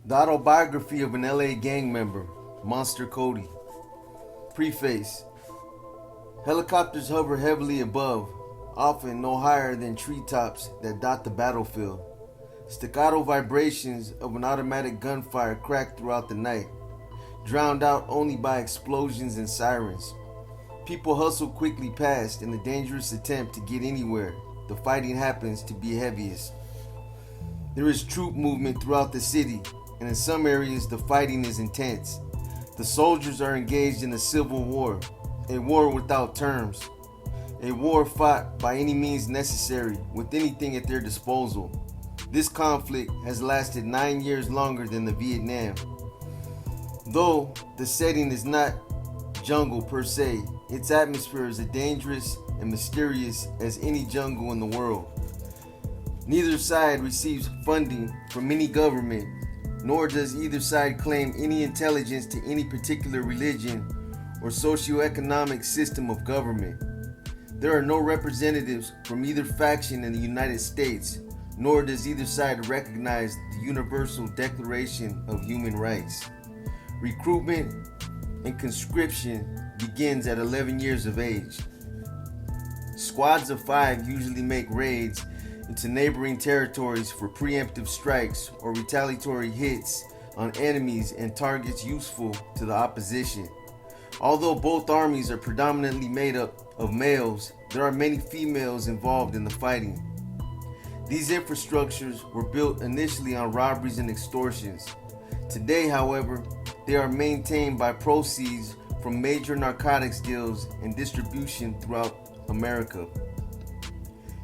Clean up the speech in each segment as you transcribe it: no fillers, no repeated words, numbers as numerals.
The Autobiography of an LA Gang Member, Monster Kody. Preface. Helicopters hover heavily above, often no higher than treetops that dot the battlefield. Staccato vibrations of an automatic gunfire crack throughout the night, drowned out only by explosions and sirens. People hustle quickly past in a dangerous attempt to get anywhere the fighting happens to be heaviest. There is troop movement throughout the city, and in some areas the fighting is intense. The soldiers are engaged in a civil war, a war without terms, a war fought by any means necessary with anything at their disposal. This conflict has lasted 9 years longer than the Vietnam. Though the setting is not jungle per se, its atmosphere is as dangerous and mysterious as any jungle in the world. Neither side receives funding from any government, nor does either side claim any intelligence to any particular religion or socioeconomic system of government. There are no representatives from either faction in the United States, nor does either side recognize the Universal Declaration of Human Rights. Recruitment and conscription begins at 11 years of age. Squads of 5 usually make raids into neighboring territories for preemptive strikes or retaliatory hits on enemies and targets useful to the opposition. Although both armies are predominantly made up of males, there are many females involved in the fighting. These infrastructures were built initially on robberies and extortions. Today, however, they are maintained by proceeds from major narcotics deals and distribution throughout America.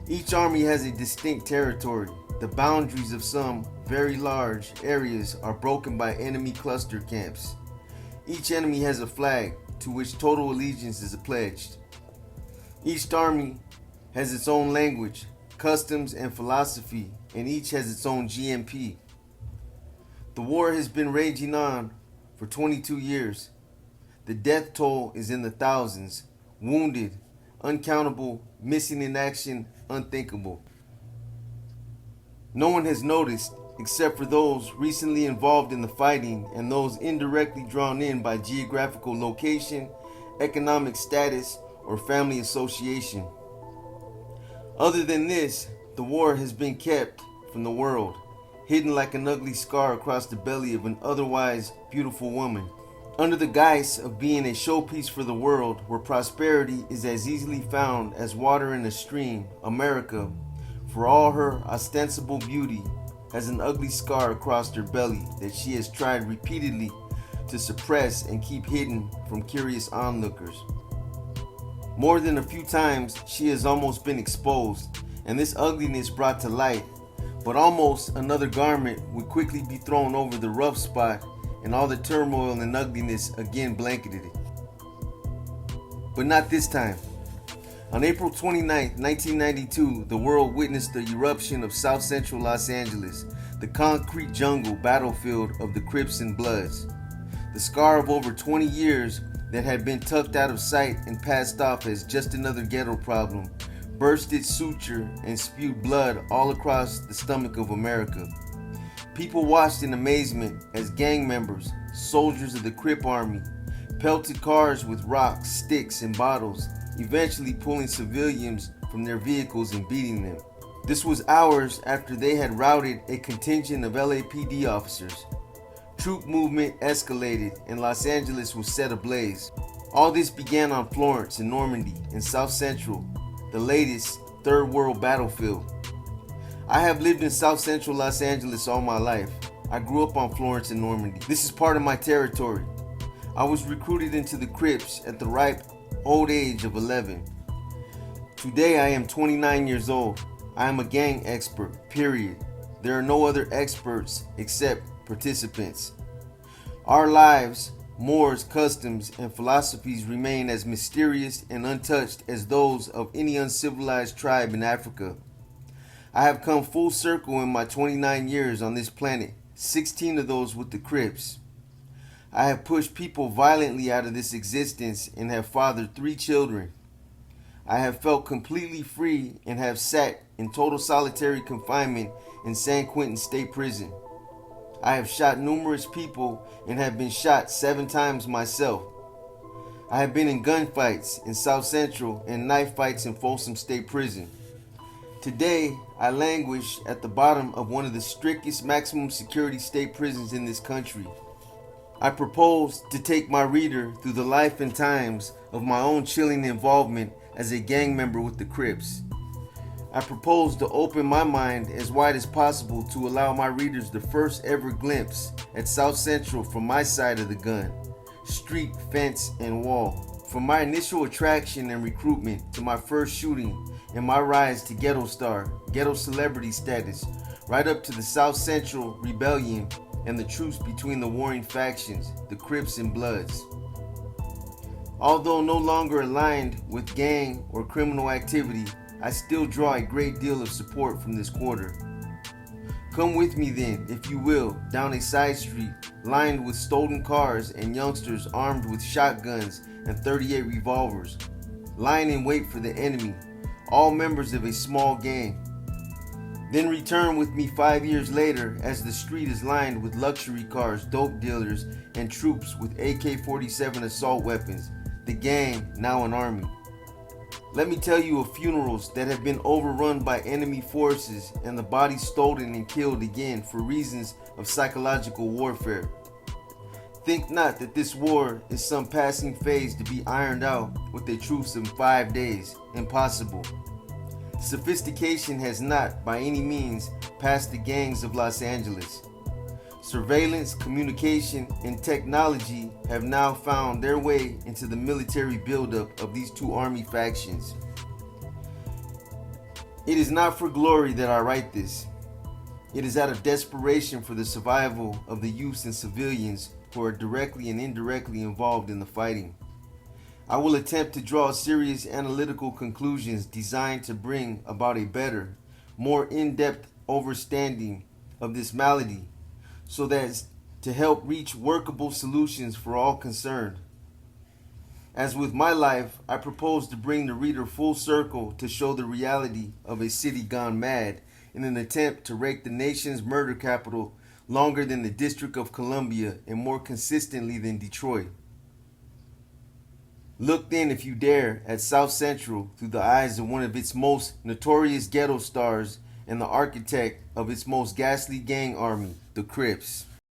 Each army has a distinct territory. The boundaries of some very large areas are broken by enemy cluster camps. Each enemy has a flag to which total allegiance is pledged. Each army has its own language, customs, and philosophy, and each has its own GMP. The war has been raging on for 22 years. The death toll is in the thousands, wounded, uncountable, missing in action, unthinkable. No one has noticed except for those recently involved in the fighting and those indirectly drawn in by geographical location, economic status, or family association. Other than this, the war has been kept from the world, hidden like an ugly scar across the belly of an otherwise beautiful woman. Under the guise of being a showpiece for the world, where prosperity is as easily found as water in a stream, America, for all her ostensible beauty, has an ugly scar across her belly that she has tried repeatedly to suppress and keep hidden from curious onlookers. More than a few times, she has almost been exposed, and this ugliness brought to light, but almost another garment would quickly be thrown over the rough spot, and all the turmoil and ugliness again blanketed it. But not this time. On April 29, 1992, the world witnessed the eruption of South Central Los Angeles, the concrete jungle battlefield of the Crips and Bloods. The scar of over 20 years that had been tucked out of sight and passed off as just another ghetto problem burst its suture and spewed blood all across the stomach of America. People watched in amazement as gang members, soldiers of the Crip Army, pelted cars with rocks, sticks, and bottles, eventually pulling civilians from their vehicles and beating them. This was hours after they had routed a contingent of LAPD officers. Troop movement escalated and Los Angeles was set ablaze. All this began on Florence in Normandy and South Central, the latest third world battlefield. I have lived in South Central Los Angeles all my life. I grew up on Florence and Normandy. This is part of my territory. I was recruited into the Crips at the ripe old age of 11. Today I am 29 years old. I am a gang expert, period. There are no other experts except participants. Our lives, mores, customs, and philosophies remain as mysterious and untouched as those of any uncivilized tribe in Africa. I have come full circle in my 29 years on this planet, 16 of those with the Crips. I have pushed people violently out of this existence and have fathered 3 children. I have felt completely free and have sat in total solitary confinement in San Quentin State Prison. I have shot numerous people and have been shot 7 times myself. I have been in gunfights in South Central and knife fights in Folsom State Prison. Today, I languish at the bottom of one of the strictest maximum security state prisons in this country. I propose to take my reader through the life and times of my own chilling involvement as a gang member with the Crips. I propose to open my mind as wide as possible to allow my readers the first ever glimpse at South Central from my side of the gun, street, fence, and wall. From my initial attraction and recruitment to my first shooting and my rise to ghetto star, ghetto celebrity status, right up to the South Central rebellion and the truce between the warring factions, the Crips and Bloods. Although no longer aligned with gang or criminal activity, I still draw a great deal of support from this quarter. Come with me then, if you will, down a side street lined with stolen cars and youngsters armed with shotguns and 38 revolvers, lying in wait for the enemy, all members of a small gang. Then return with me 5 years later as the street is lined with luxury cars, dope dealers, and troops with AK-47 assault weapons, the gang now an army. Let me tell you of funerals that have been overrun by enemy forces and the bodies stolen and killed again for reasons of psychological warfare. Think not that this war is some passing phase to be ironed out with a truce in 5 days. Impossible. Sophistication has not, by any means, passed the gangs of Los Angeles. Surveillance, communication, and technology have now found their way into the military buildup of these two army factions. It is not for glory that I write this. It is out of desperation for the survival of the youths and civilians who are directly and indirectly involved in the fighting. I will attempt to draw serious analytical conclusions designed to bring about a better, more in-depth understanding of this malady, so that as to help reach workable solutions for all concerned. As with my life, I propose to bring the reader full circle to show the reality of a city gone mad in an attempt to rake the nation's murder capital longer than the District of Columbia and more consistently than Detroit. Look then, if you dare, at South Central through the eyes of one of its most notorious ghetto stars and the architect of its most ghastly gang army, the Crips.